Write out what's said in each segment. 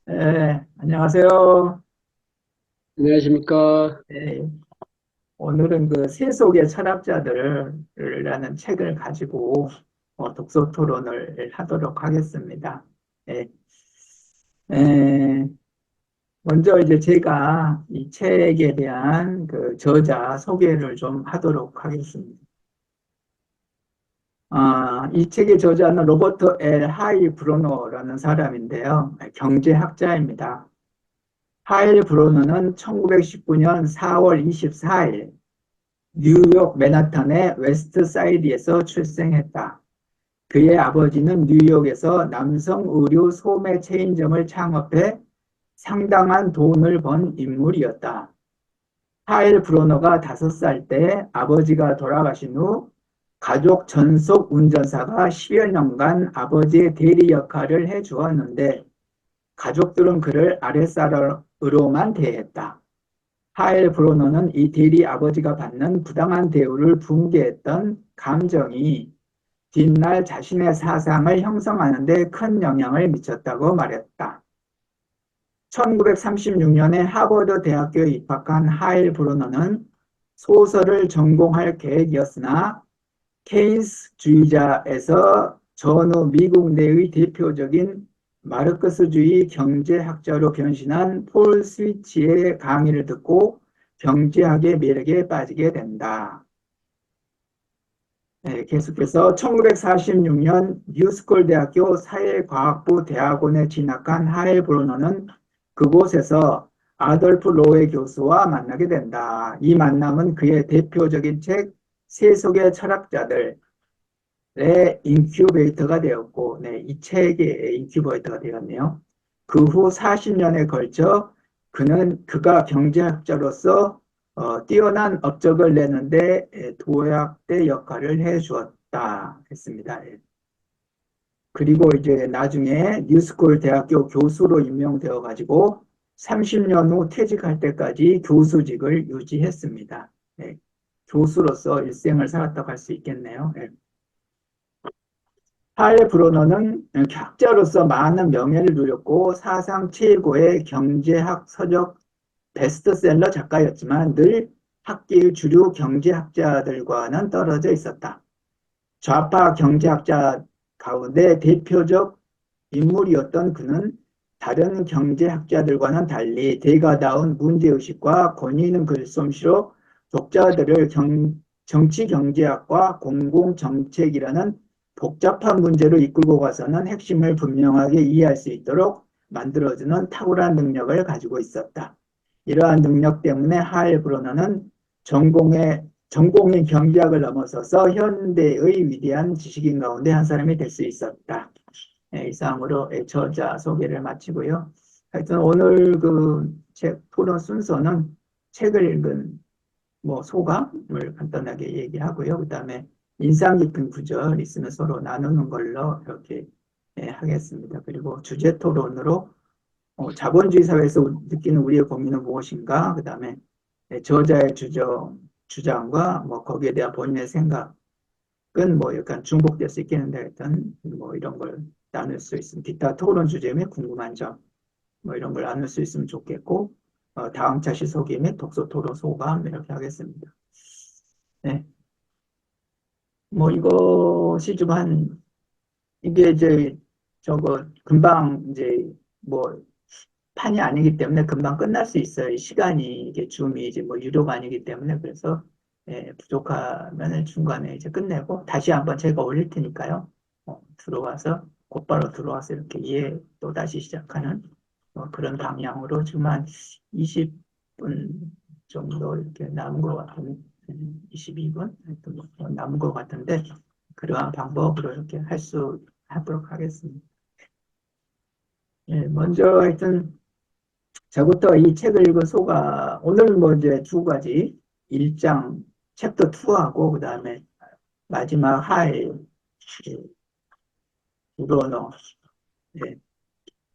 네, 안녕하세요. 안녕하십니까. 네, 오늘은 그 세속의 철학자들이라는 책을 가지고 독서 토론을 하도록 하겠습니다. 네, 에, 먼저 이제 제가 이 책에 대한 그 저자 소개를 좀 하도록 하겠습니다. 이 책의 저자는 로버트 L. 하이 브로너라는 사람인데요. 경제학자입니다. 하일 브로너는 1919년 4월 24일 뉴욕 맨하탄의 웨스트 사이드에서 출생했다. 그의 아버지는 뉴욕에서 남성 의류 소매 체인점을 창업해 상당한 돈을 번 인물이었다. 하일 브로너가 5살 때 아버지가 돌아가신 후 가족 전속 운전사가 10여 년간 아버지의 대리 역할을 해 주었는데 가족들은 그를 아랫사람으로만 대했다. 하일 브로너는 이 대리 아버지가 받는 부당한 대우를 분개했던 감정이 뒷날 자신의 사상을 형성하는 데 큰 영향을 미쳤다고 말했다. 1936년에 하버드 대학교에 입학한 하일 브로너는 소설을 전공할 계획이었으나 케인스주의자에서 전후 미국 내의 대표적인 마르크스주의 경제학자로 변신한 폴 스위치의 강의를 듣고 경제학의 매력에 빠지게 된다. 네, 계속해서 1946년 뉴스콜 대학교 사회과학부 대학원에 진학한 하일 브루너는 그곳에서 아돌프 로에 교수와 만나게 된다. 이 만남은 그의 대표적인 책 세속의 철학자들의 인큐베이터가 되었고, 네, 이 책의 인큐베이터가 되었네요. 그 후 40년에 걸쳐 그가 경제학자로서 뛰어난 업적을 내는데 도약대 역할을 해 주었다 했습니다. 예. 그리고 이제 나중에 뉴스콜 대학교 교수로 임명되어 가지고 30년 후 퇴직할 때까지 교수직을 유지했습니다. 예. 교수로서 일생을 살았다고 할 수 있겠네요. 예. 하일 브로너는 학자로서 많은 명예를 누렸고 사상 최고의 경제학 서적 베스트셀러 작가였지만 늘 학계의 주류 경제학자들과는 떨어져 있었다. 좌파 경제학자 가운데 대표적 인물이었던 그는 다른 경제학자들과는 달리 대가다운 문제의식과 권위 있는 글솜씨로 독자들을 정치 경제학과 공공정책이라는 복잡한 문제로 이끌고 가서는 핵심을 분명하게 이해할 수 있도록 만들어주는 탁월한 능력을 가지고 있었다. 이러한 능력 때문에 하일 브로너는 전공인 경제학을 넘어서서 현대의 위대한 지식인 가운데 한 사람이 될 수 있었다. 네, 이상으로 저자 소개를 마치고요. 하여튼 오늘 그 책 토론 순서는 책을 읽은 뭐 소감을 간단하게 얘기하고요. 그다음에 인상 깊은 구절 있으면 서로 나누는 걸로 이렇게 하겠습니다. 그리고 주제 토론으로 자본주의 사회에서 느끼는 우리의 고민은 무엇인가? 그다음에 저자의 주장과 뭐 거기에 대한 본인의 생각은 뭐 약간 중복될 수 있겠는데 하여튼 뭐 이런 걸 나눌 수 있으면 기타 토론 주제 및 궁금한 점 뭐 이런 걸 나눌 수 있으면 좋겠고 다음 차시 소개 및 독서 토론 소감 이렇게 하겠습니다. 네. 뭐 이것이 좀 한 이게 이제 저거 금방 이제 뭐 판이 아니기 때문에 금방 끝날 수 있어요. 시간이 이게 줌이 이제 뭐 유료가 아니기 때문에 그래서 부족하면 중간에 이제 끝내고 다시 한번 제가 올릴 테니까요. 들어와서 곧바로 들어와서 이렇게 이해 또 다시 시작하는 그런 방향으로 지금 한 20분 정도 이렇게 남은 것 같은 22분 하여튼 뭐 남은 것 같은데 그러한 방법으로 이렇게 하도록 하겠습니다. 먼저 하여튼 저부터 이 책을 읽은 소가 오늘 뭐 이제 두 가지 1장 챕터 2하고 그다음에 마지막 하일 브로너 예,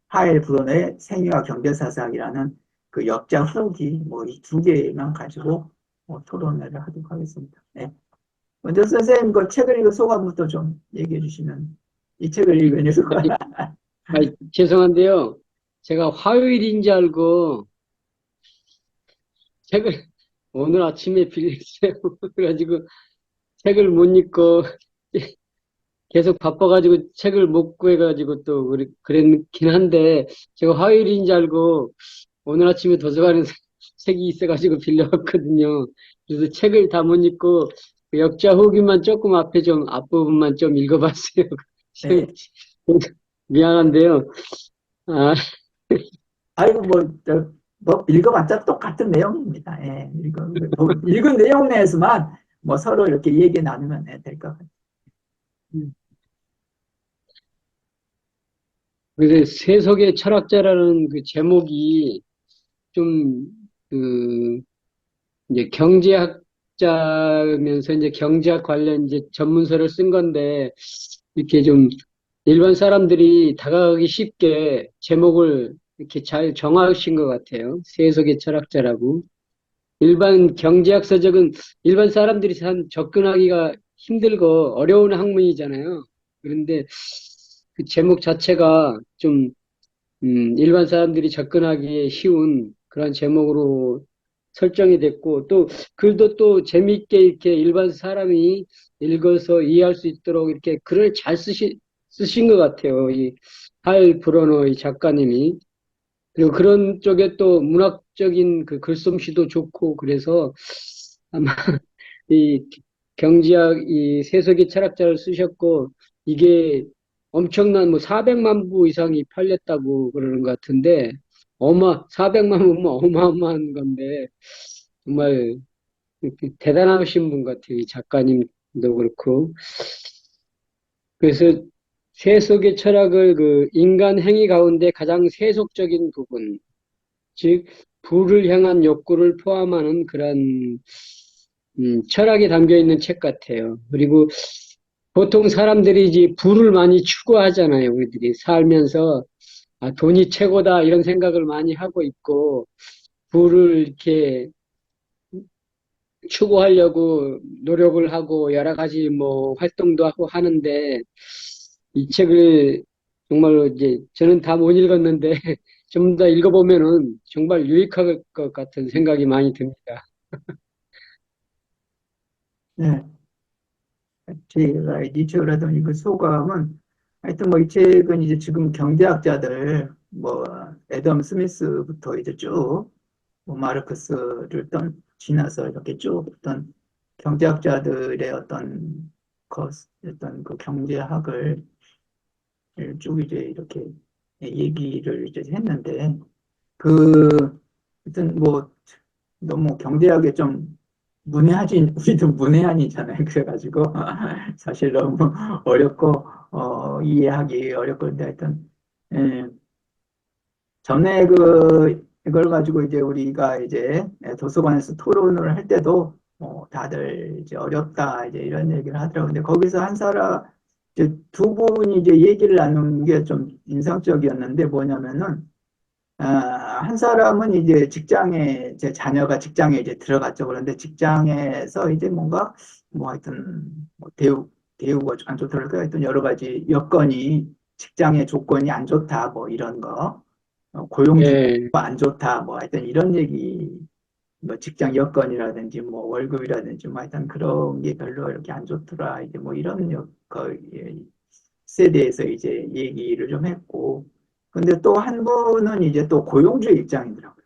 하일 브로너의 생애와 경제사상이라는 그 역자 후기 뭐 이 두 개만 가지고 토론을 하도록 하겠습니다. 네. 먼저 선생님 그 책을 읽은 소감부터 좀 얘기해 주시면 이 책을 읽은 소감 아, 죄송한데요. 제가 화요일인 줄 알고 책을 오늘 아침에 빌렸어요. 그래가지고 책을 못 읽고 계속 바빠가지고 책을 못 구해가지고 또 그랬긴 한데 제가 화요일인 줄 알고 오늘 아침에 도서관에 책이 있어가지고 빌려왔거든요. 그래서 책을 다 못 읽고 그 역자 후기만 조금 앞에 좀 앞부분만 좀 읽어봤어요. 예. 미안한데요. 아, 아이고, 뭐, 읽어봤자 똑같은 내용입니다. 예, 뭐, 읽은 내용 내에서만 뭐 서로 이렇게 얘기 나누면 될 것 같아요. 그래서 세속의 철학자라는 그 제목이 좀, 그, 이제 경제학자면서 이제 경제학 관련 이제 전문서를 쓴 건데, 이렇게 좀 일반 사람들이 다가가기 쉽게 제목을 이렇게 잘 정하신 것 같아요. 세속의 철학자라고. 일반 경제학 서적은 일반 사람들이 참 접근하기가 힘들고 어려운 학문이잖아요. 그런데 그 제목 자체가 좀 일반 사람들이 접근하기에 쉬운 그런 제목으로 설정이 됐고, 또 글도 또 재미있게 이렇게 일반 사람이 읽어서 이해할 수 있도록 이렇게 글을 잘 쓰신 것 같아요. 이 할 브로너 이 작가님이. 그리고 그런 쪽에 또 문학적인 그 글솜씨도 좋고, 그래서 아마 이 경제학 이 세속의 철학자를 쓰셨고, 이게 엄청난 뭐 400만 부 이상이 팔렸다고 그러는 것 같은데, 400만 부면 어마어마한 건데, 정말 대단하신 분 같아요. 이 작가님도 그렇고. 그래서 세속의 철학을 그 인간 행위 가운데 가장 세속적인 부분, 즉, 부를 향한 욕구를 포함하는 그런 철학이 담겨 있는 책 같아요. 그리고 보통 사람들이 이제 부를 많이 추구하잖아요. 우리들이 살면서 아, 돈이 최고다 이런 생각을 많이 하고 있고 부를 이렇게 추구하려고 노력을 하고 여러 가지 뭐 활동도 하고 하는데 이 책을 정말로 이제 저는 다 못 읽었는데 좀 더 읽어보면은 정말 유익할 것 같은 생각이 많이 듭니다. 네. 제가 이 책을 하던 그 소감은 하여튼 뭐 이 책은 이제 지금 경제학자들 뭐 애덤 스미스부터 이제 쭉 뭐 마르크스를 지나서 이렇게 쭉 어떤 경제학자들의 어떤 그 경제학을 쭉 이제 이렇게 얘기를 이제 했는데 그 하여튼 뭐 너무 경제학에 좀 문외한이 우리도 문외한이잖아요. 그래가지고 사실 너무 어렵고 이해하기 어렵고 근데 하여튼 예, 전에 이걸 가지고 이제 우리가 이제 도서관에서 토론을 할 때도 다들 이제 어렵다 이제 이런 얘기를 하더라고요. 근데 거기서 한 사람 이제 두 분이 이제 얘기를 나눈 게 좀 인상적이었는데 뭐냐면은 한 사람은 이제 제 자녀가 직장에 이제 들어갔죠. 그런데 직장에서 이제 뭔가, 뭐 하여튼, 뭐 대우가 안 좋다 그럴까? 하여튼 여러 가지 여건이, 직장의 조건이 안 좋다, 뭐 이런 거, 고용주가 예, 안 좋다, 뭐 하여튼 이런 얘기, 뭐 직장 여건이라든지, 뭐 월급이라든지, 뭐 하여튼 그런 게 별로 이렇게 안 좋더라. 이제 뭐 이런 세대에서 이제 얘기를 좀 했고, 근데 또 한 분은 이제 또 고용주 입장이더라고요.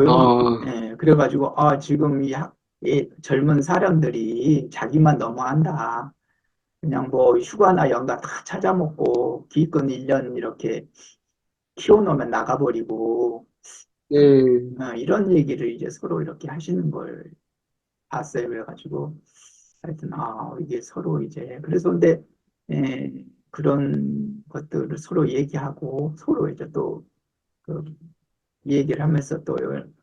어, 그래가지고, 지금 이 젊은 사람들이 자기만 너무한다. 그냥 뭐 휴가나 연가 다 찾아먹고 기껏 1년 이렇게 키워놓으면 나가버리고, 예, 이런 얘기를 이제 서로 이렇게 하시는 걸 봤어요. 그래가지고, 하여튼, 이게 서로 이제, 그래서 근데, 그런 것들을 서로 얘기하고, 서로 이제 또, 그, 얘기를 하면서 또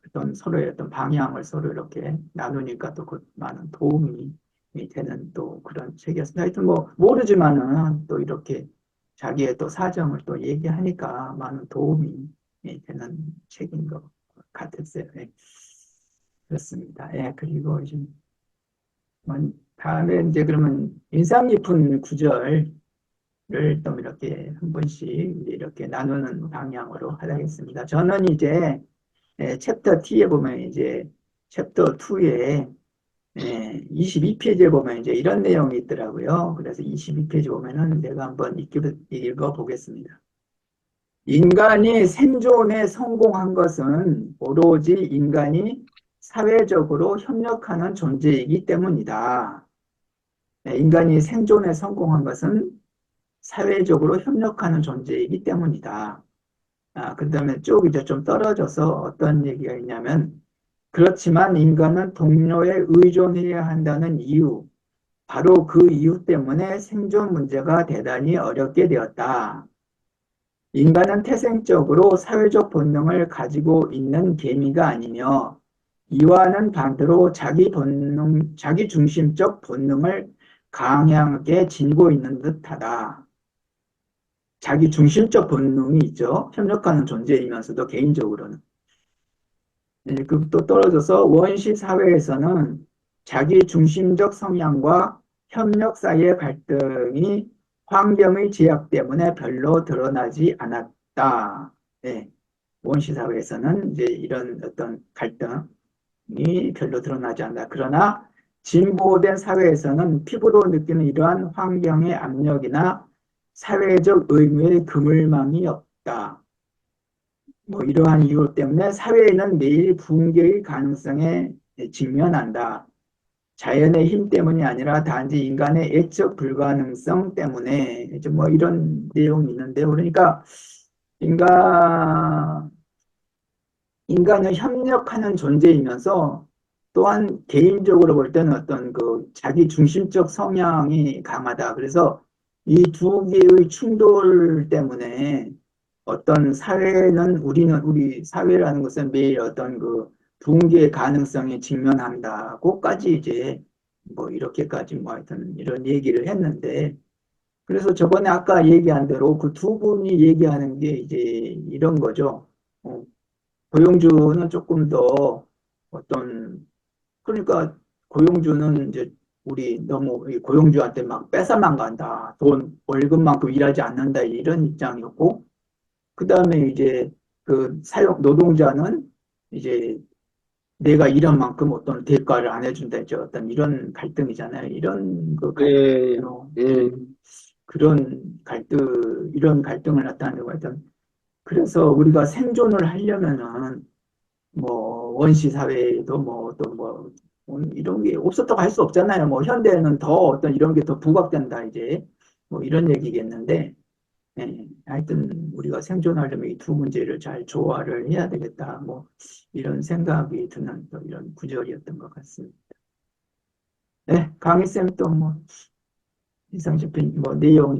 어떤 서로의 어떤 방향을 서로 이렇게 나누니까 또 그 많은 도움이 되는 또 그런 책이었습니다. 하여튼 뭐, 모르지만은 또 이렇게 자기의 또 사정을 또 얘기하니까 많은 도움이 되는 책인 것 같았어요. 예, 그렇습니다. 예, 그리고 이제 다음에 이제 그러면 인상 깊은 구절 좀 이렇게 한 번씩 이렇게 나누는 방향으로 하겠습니다. 저는 이제 챕터 T에 보면 이제 챕터 2에 22페이지에 보면 이제 이런 내용이 있더라고요. 그래서 22페이지 보면은 내가 한번 읽어보겠습니다. 인간이 생존에 성공한 것은 오로지 인간이 사회적으로 협력하는 존재이기 때문이다. 인간이 생존에 성공한 것은 사회적으로 협력하는 존재이기 때문이다. 그 다음에 쭉 이제 좀 떨어져서 어떤 얘기가 있냐면, 그렇지만 인간은 동료에 의존해야 한다는 이유, 바로 그 이유 때문에 생존 문제가 대단히 어렵게 되었다. 인간은 태생적으로 사회적 본능을 가지고 있는 개미가 아니며, 이와는 반대로 자기 중심적 본능을 강하게 지니고 있는 듯하다. 자기 중심적 본능이 있죠. 협력하는 존재이면서도 개인적으로는. 또 떨어져서 원시 사회에서는 자기 중심적 성향과 협력 사이의 갈등이 환경의 제약 때문에 별로 드러나지 않았다. 네. 원시 사회에서는 이제 이런 어떤 갈등이 별로 드러나지 않는다. 그러나 진보된 사회에서는 피부로 느끼는 이러한 환경의 압력이나 사회적 의무의 그물망이 없다. 뭐 이러한 이유 때문에 사회는 매일 붕괴의 가능성에 직면한다. 자연의 힘 때문이 아니라 단지 인간의 애적 불가능성 때문에 이제 뭐 이런 내용이 있는데요. 그러니까 인간 인간은 협력하는 존재이면서 또한 개인적으로 볼 때는 어떤 그 자기 중심적 성향이 강하다. 그래서 이 두 개의 충돌 때문에 어떤 사회는 우리 사회라는 것은 매일 어떤 그 붕괴 가능성에 직면한다고까지 이제 뭐 이렇게까지 뭐 하여튼 이런 얘기를 했는데 그래서 저번에 아까 얘기한 대로 그 두 분이 얘기하는 게 이제 이런 거죠. 어, 고용주는 조금 더 어떤 그러니까 고용주는 이제 우리 너무 이 고용주한테 막 뺏어만 간다. 돈 월급만큼 일하지 않는다. 이런 입장이었고 그다음에 이제 그 사용 노동자는 이제 내가 일한 만큼 어떤 대가를 안 해준다. 이제 어떤 이런 갈등이잖아요. 이런 그 예, 갈등으로 예, 그런 이런 갈등을 나타내고 하여튼 그래서 우리가 생존을 하려면은 뭐 원시 사회에도 뭐 어떤 뭐 이런 게 없었다고 할 수 없잖아요. 뭐 현대에는 더 어떤 이런 게 더 부각된다 이제 뭐 이런 얘기겠는데 하여튼 우리가 생존하려면 이 두 문제를 잘 조화를 해야 되겠다. 뭐 이런 생각이 드는 또 이런 구절이었던 것 같습니다. 네, 강희 쌤 또 뭐 이상 싶은 뭐 내용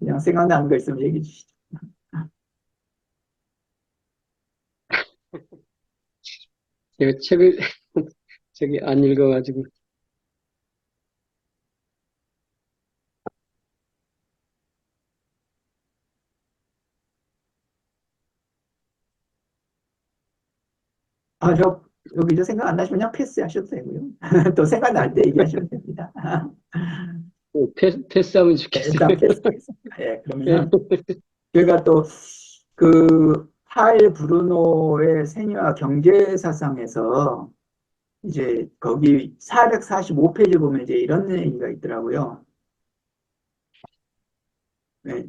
그냥 생각나는 거 있으면 얘기해 주시죠. 제가 책을 저기 안 읽어가지고. 저 여기 저 생각 안 나시면 그냥 패스하셔도 되고요. 또 생각날 때 얘기하시면 됩니다. 패스하면 네, 좋겠어요. 일단 패스하겠습니다. 예, 예, 그러면은 저희가 또 그 파일 브루노의 생애와 경제 사상에서 이제 거기 445페이지 보면 이제 이런 얘기가 있더라고요. 네,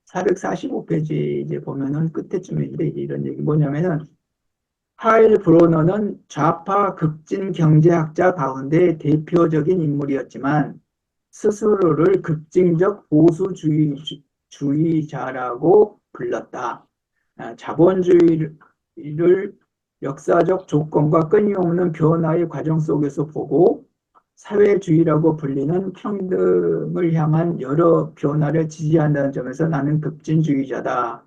445페이지 이제 보면은 끝에쯤인데 이제 이런 얘기 뭐냐면은 파일 브루노는 좌파 급진 경제학자 가운데 대표적인 인물이었지만 스스로를 급진적 보수주의자라고 불렀다. 자본주의를 역사적 조건과 끊임없는 변화의 과정 속에서 보고 사회주의라고 불리는 평등을 향한 여러 변화를 지지한다는 점에서 나는 급진주의자다.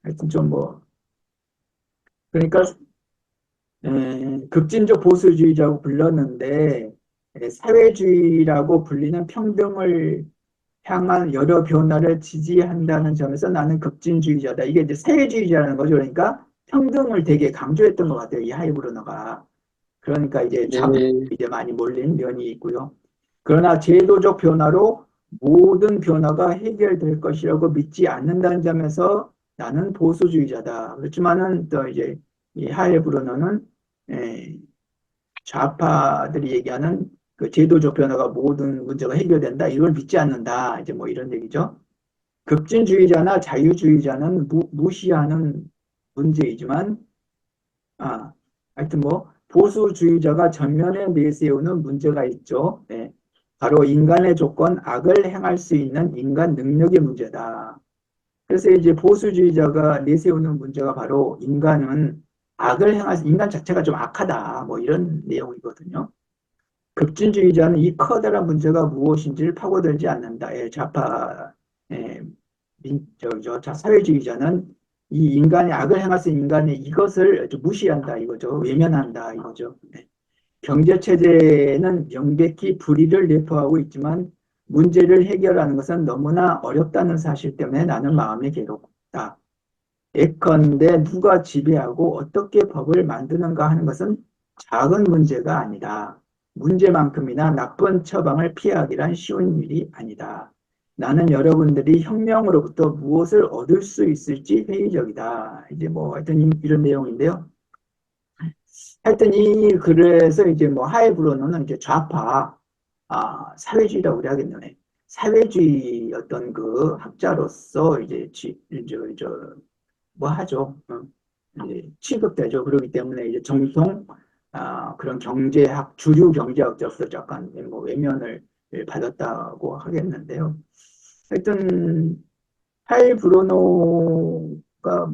하여튼 좀 뭐, 그러니까 급진적 보수주의자고 불렀는데 사회주의라고 불리는 평등을 향한 여러 변화를 지지한다는 점에서 나는 급진주의자다. 이게 이제 사회주의자라는 거죠. 그러니까 평등을 되게 강조했던 것 같아요. 이 하이브르너가. 그러니까 이제 좌파 예, 이제 많이 몰린 면이 있고요. 그러나 제도적 변화로 모든 변화가 해결될 것이라고 믿지 않는다는 점에서 나는 보수주의자다. 그렇지만은 또 이제 이 하이브로너는 에, 좌파들이 얘기하는 그 제도적 변화가 모든 문제가 해결된다. 이걸 믿지 않는다. 이제 뭐 이런 얘기죠. 급진주의자나 자유주의자는 무시하는 문제이지만, 하여튼 뭐 보수주의자가 전면에 내세우는 문제가 있죠. 네. 바로 인간의 조건, 악을 행할 수 있는 인간 능력의 문제다. 그래서 이제 보수주의자가 내세우는 문제가 바로 인간은 악을 행할 인간 자체가 좀 악하다. 뭐 이런 내용이거든요. 급진주의자는 이 커다란 문제가 무엇인지를 파고들지 않는다. 예, 좌파, 예, 사회주의자는 이 인간이 악을 행할 수 있는 인간의 이것을 좀 무시한다 이거죠. 외면한다 이거죠. 네. 경제체제는 명백히 불의를 내포하고 있지만 문제를 해결하는 것은 너무나 어렵다는 사실 때문에 나는 마음이 괴롭다. 예컨대 누가 지배하고 어떻게 법을 만드는가 하는 것은 작은 문제가 아니다. 문제만큼이나 나쁜 처방을 피하기란 쉬운 일이 아니다. 나는 여러분들이 혁명으로부터 무엇을 얻을 수 있을지 회의적이다. 이제 뭐 하여튼 이런 내용인데요. 하여튼 그래서 이제 뭐 하이브로는 이제 좌파, 사회주의라고 그래야겠네. 사회주의 어떤 그 학자로서 이제 뭐 하죠. 이제 취급되죠. 그렇기 때문에 이제 정통 그런 경제학 주류 경제학자로서 약간 뭐 외면을 받았다고 하겠는데요. 하여튼 하이 브로노가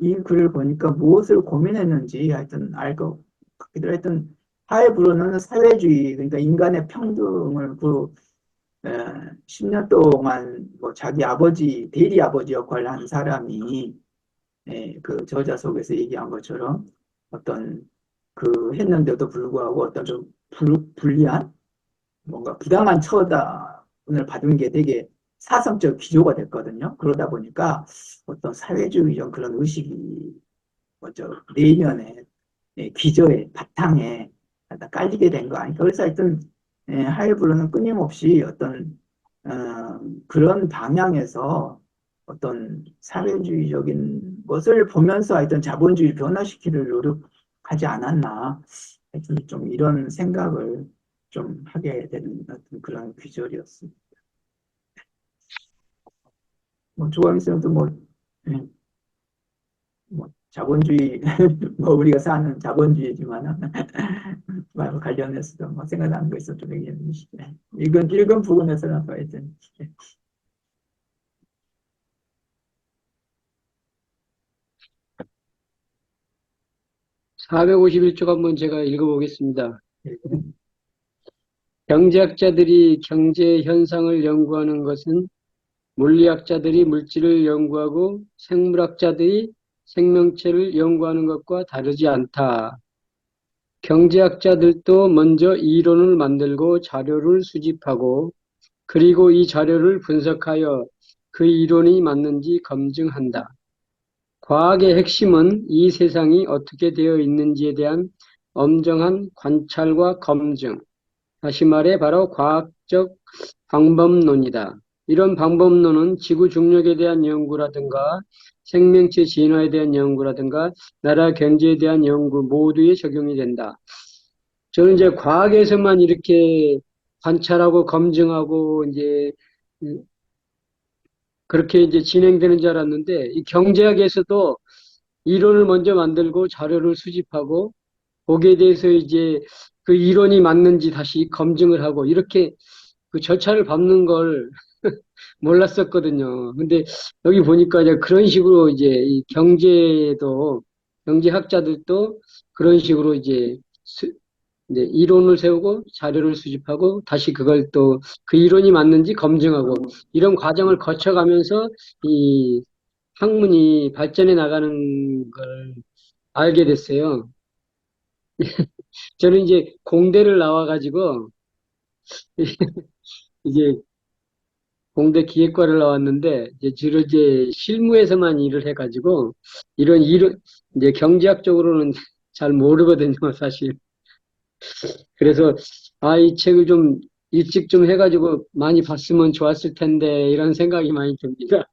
이 글을 보니까 무엇을 고민했는지 하여튼 알 것 같기도 하여튼 하이 브로노는 사회주의 그러니까 인간의 평등을 10년 동안 뭐 자기 아버지 대리 아버지 역할을 한 사람이 그 저자 속에서 얘기한 것처럼 어떤 했는데도 불구하고 어떤 좀 불리한 뭔가 부당한 처단을 받은 게 되게 사성적 기조가 됐거든요. 그러다 보니까 어떤 사회주의적 그런 의식이 먼저 내면에 기저에 바탕에 갖다 깔리게 된 거 아닐까. 그래서 하여튼 하이브로는 끊임없이 어떤 그런 방향에서 어떤 사회주의적인 것을 보면서 하여튼 자본주의 변화시키를 노력하지 않았나. 하여튼 좀 이런 생각을 좀 하게 되는 어떤 그런 귀절이었습니다. 뭐 조광희 쌤도 예, 뭐 자본주의 뭐 우리가 사는 자본주의지만 말 관련해서도 뭐 생각나는 거 있어 좀 얘기해 주시죠. 읽은 부분에서는 하여튼 451쪽 한번 제가 읽어보겠습니다. 예, 경제학자들이 경제 현상을 연구하는 것은 물리학자들이 물질을 연구하고 생물학자들이 생명체를 연구하는 것과 다르지 않다. 경제학자들도 먼저 이론을 만들고 자료를 수집하고 그리고 이 자료를 분석하여 그 이론이 맞는지 검증한다. 과학의 핵심은 이 세상이 어떻게 되어 있는지에 대한 엄정한 관찰과 검증, 다시 말해 바로 과학적 방법론이다. 이런 방법론은 지구 중력에 대한 연구라든가 생명체 진화에 대한 연구라든가 나라 경제에 대한 연구 모두에 적용이 된다. 저는 이제 과학에서만 이렇게 관찰하고 검증하고 이제 그렇게 이제 진행되는 줄 알았는데 이 경제학에서도 이론을 먼저 만들고 자료를 수집하고 거기에 대해서 이제 그 이론이 맞는지 다시 검증을 하고 이렇게 그 절차를 밟는 걸 몰랐었거든요. 근데 여기 보니까 이제 그런 식으로 이제 이 경제학자들도 그런 식으로 이제 이론을 세우고 자료를 수집하고 다시 그걸 또 그 이론이 맞는지 검증하고 이런 과정을 거쳐가면서 이 학문이 발전해 나가는 걸 알게 됐어요. 저는 이제 공대를 나와가지고 이제 공대 기획과를 나왔는데 이제 주로 이제 실무에서만 일을 해가지고 이런 이론 이제 경제학적으로는 잘 모르거든요, 사실. 그래서 이 책을 좀 일찍 좀 해가지고 많이 봤으면 좋았을 텐데, 이런 생각이 많이 듭니다.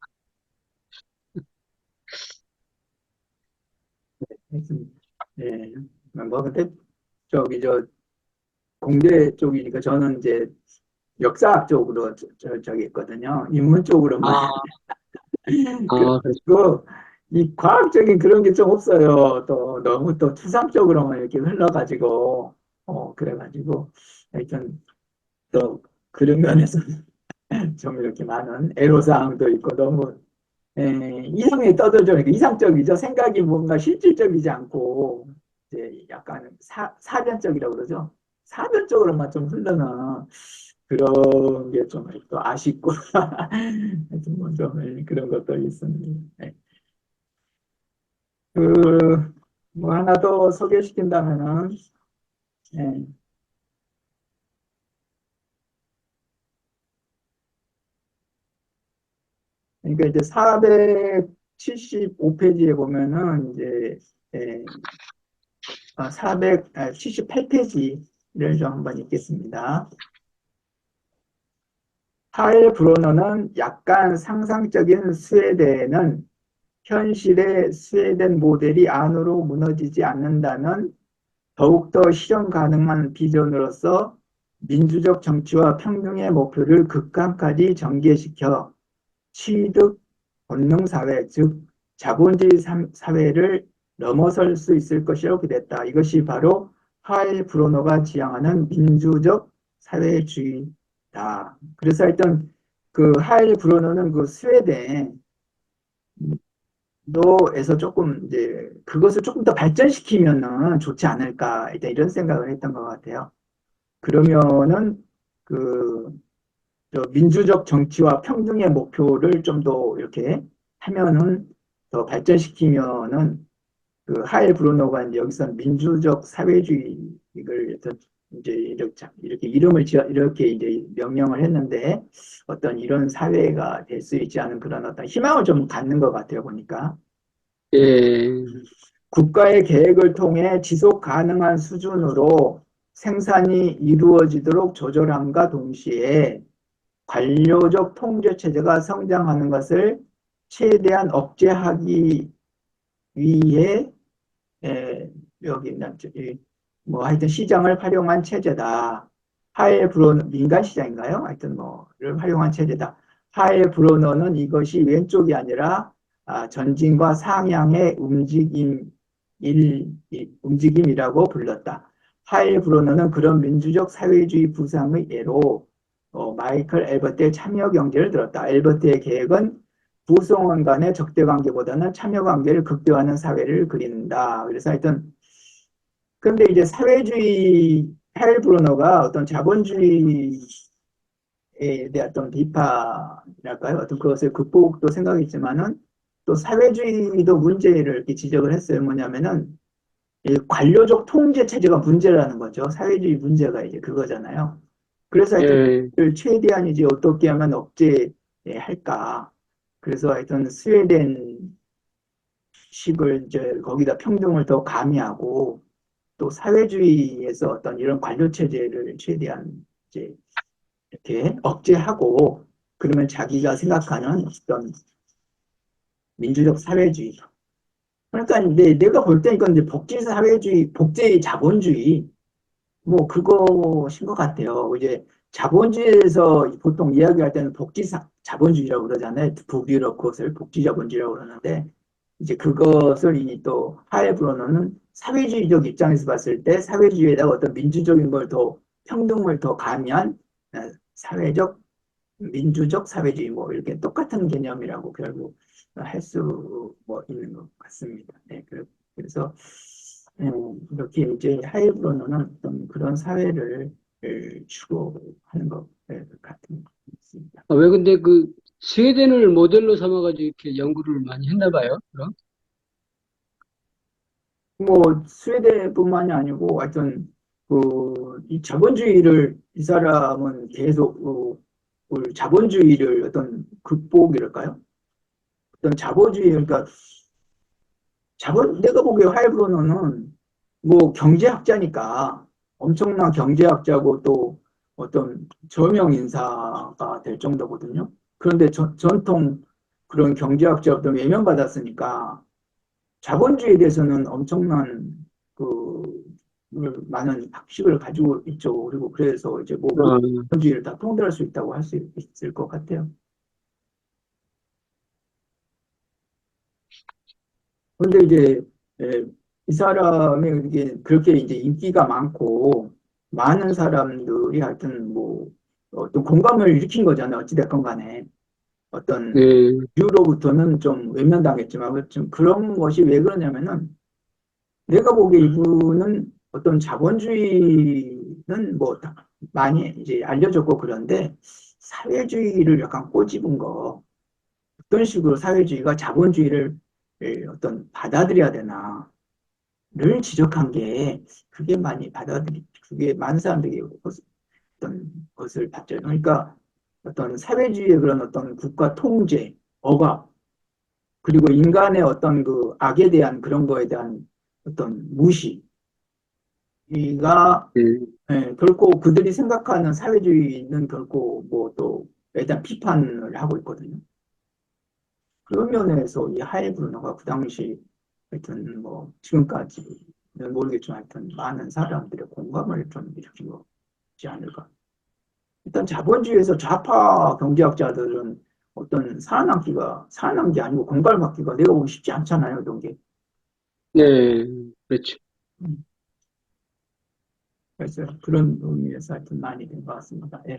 하여튼, 예. 뭐, 근데, 저, 공대 쪽이니까 저는 이제 역사학 쪽으로 저기 있거든요. 인문 쪽으로만. 아, 그렇죠. 그리고 이 과학적인 그런 게 좀 없어요. 또 너무 또 추상적으로만 이렇게 흘러가지고, 그래가지고, 하여튼 또 그런 면에서 좀 이렇게 많은 애로사항도 있고 너무 이상하게 떠들죠. 그러니까 이상적이죠. 생각이 뭔가 실질적이지 않고 이제 약간 사변적이라고 그러죠. 사변적으로만 좀 흐르는 그런 게 좀 또 아쉽고 하여튼 뭐좀 그런 것도 있습니다. 네. 그, 뭐 하나 더 소개시킨다면은, 예, 그러니까 이제 475페이지에 보면은 이제 예, 478페이지를 좀 한번 읽겠습니다. 하일 브로너는 약간 상상적인 스웨덴은 현실의 스웨덴 모델이 안으로 무너지지 않는다는 더욱더 실현 가능한 비전으로서 민주적 정치와 평등의 목표를 극한까지 전개시켜 취득 본능 사회, 즉 자본주의 사회를 넘어설 수 있을 것이라고 기대했다. 이것이 바로 하일 브로너가 지향하는 민주적 사회주의다. 그래서 하여튼 그 하일 브로너는 그 스웨덴 노에서 조금 이제 그것을 조금 더 발전시키면은 좋지 않을까 이런 생각을 했던 것 같아요. 그러면은 그 민주적 정치와 평등의 목표를 좀 더 이렇게 하면은 더 발전시키면은 그 하일 브루노가 이제 여기서 민주적 사회주의를 이제 이렇게 이름을 지어 이렇게 이제 명명을 했는데 어떤 이런 사회가 될 수 있지 않은 그런 어떤 희망을 좀 갖는 것 같아요 보니까. 예, 국가의 계획을 통해 지속 가능한 수준으로 생산이 이루어지도록 조절함과 동시에 관료적 통제 체제가 성장하는 것을 최대한 억제하기 위해 여기 있는 뭐 하여튼 시장을 활용한 체제다. 하일 브로너 민간 시장인가요? 하여튼 뭐를 활용한 체제다. 하일 브로너는 이것이 왼쪽이 아니라 전진과 상향의 움직임이라고 불렀다. 하일 브로너는 그런 민주적 사회주의 구상의 예로 마이클 엘버트의 참여 경제를 들었다. 엘버트의 계획은 구성원 간의 적대 관계보다는 참여 관계를 극대화하는 사회를 그린다. 그래서 하여튼 근데 이제 사회주의 헬 브루너가 어떤 자본주의에 대한 어떤 비판이랄까요? 어떤 그것을 극복도 생각했지만은 또 사회주의도 문제를 이렇게 지적을 했어요. 뭐냐면은 이 관료적 통제 체제가 문제라는 거죠. 사회주의 문제가 이제 그거잖아요. 그래서 하여튼 예, 최대한 이제 어떻게 하면 억제할까. 그래서 하여튼 스웨덴 식을 이제 거기다 평등을 더 가미하고 또 사회주의에서 어떤 이런 관료 체제를 최대한 이제 이렇게 억제하고 그러면 자기가 생각하는 어떤 민주적 사회주의. 그러니까 이제 내가 볼 때 이건 이제 복지 사회주의, 복지 자본주의 뭐 그것인 것 같아요. 이제 자본주의에서 보통 이야기할 때는 복지 자본주의라고 그러잖아요. 북유럽 그것을 복지 자본주의라고 그러는데 이제 그것을 이 또 하이브로너는 사회주의적 입장에서 봤을 때 사회주의에다가 어떤 민주적인 걸 더 평등을 더 가미한 사회적 민주적 사회주의 뭐 이렇게 똑같은 개념이라고 결국 할 수 뭐 있는 것 같습니다. 네, 그래서 이렇게 이제 하이브로너는 어떤 그런 사회를 추구하는 것 같은 것 같습니다. 왜 근데 그 스웨덴을 모델로 삼아가지고 이렇게 연구를 많이 했나 봐요, 그럼? 뭐 스웨덴뿐만이 아니고 하여튼 이 자본주의를 이 사람은 계속 자본주의를 어떤 극복이랄까요? 어떤 자본주의 그러니까 내가 보기에 하이브로너는 뭐 경제학자니까 엄청난 경제학자고 또 어떤 저명 인사가 될 정도거든요. 그런데 전통 그런 경제학자로부터 외면받았으니까 자본주의에 대해서는 엄청난 그 많은 학식을 가지고 있죠. 그리고 그래서 이제 뭐 모든 어, 자본주의를 다 통달할 수 있다고 할 수 있을 것 같아요. 그런데 이제 예, 이 사람이 이게 그렇게 이제 인기가 많고 많은 사람들이 하여튼 뭐 어떤 공감을 일으킨 거잖아요. 어찌됐건 간에 어떤 네, 이유로부터는 좀 외면당했지만 좀 그런 것이 왜 그러냐면은 내가 보기에 이분은 어떤 자본주의는 뭐 많이 이제 알려졌고 그런데 사회주의를 약간 꼬집은 거 어떤 식으로 사회주의가 자본주의를 어떤 받아들여야 되나를 지적한 게 그게 많이 그게 많은 사람들이 어떤 것을 봤죠. 그러니까 어떤 사회주의의 그런 어떤 국가 통제, 억압, 그리고 인간의 어떤 그 악에 대한 그런 거에 대한 어떤 무시가 네, 결코 그들이 생각하는 사회주의는 결코 뭐 또 일단 비판을 하고 있거든요. 그런 면에서 이 하이 브루너가 그 당시 하여튼 뭐 지금까지는 모르겠지만 하여튼 많은 사람들의 공감을 좀 일으킨 거지 않을까. 일단 자본주의에서 좌파 경제학자들은 어떤 살아남는 게 아니고 공갈을 받기가 내가 보기 쉽지 않잖아요, 이런 게. 네, 그렇죠. 음, 그래서 그런 의미에서 하여튼 많이 된 것 같습니다. 예.